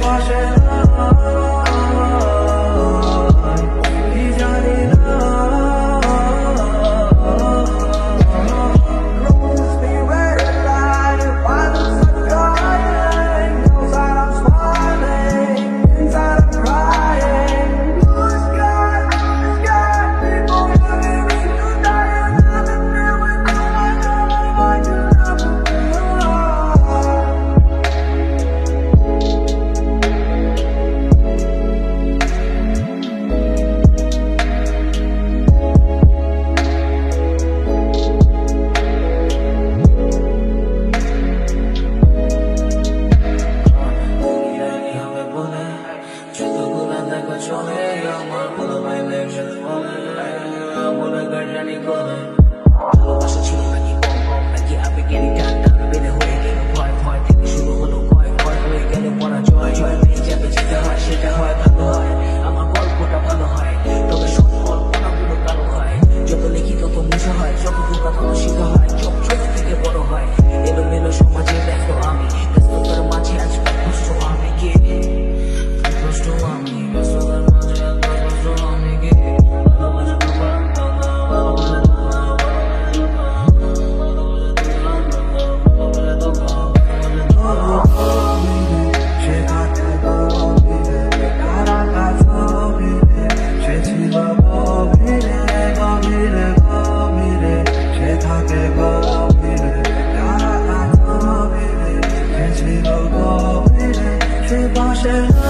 পাশে কি জানি না চলে আমার কোনো বাইরে বলে গাড়ি করে ভালোবাসা ছিল নাকি নাকি আবেগেরই টানটা বেড়ে হয়ে গেল ভয় ভয় থেকে শুরু হলো ভয় ভয় হয়ে গেল পরাজয় জয় পেয়ে যাবে যেতে হয় সেটা হয় ভালো হয় আমার গল্পটা ভালো হয় তবে সব কল্পনাগুলো কালো হয় যত লিখি তত মুছে হয় যত দোকান শিখা হয় চোখ ছোট থেকে বড় হয় এলোমেলো সমাজে ব্যস্ত আমি ব্যস্ততার মাঝে আজ কষ্ট আমি কে কষ্ট আমি ব্যস্ততার মাঝে কষ্ট আমি কে পাশে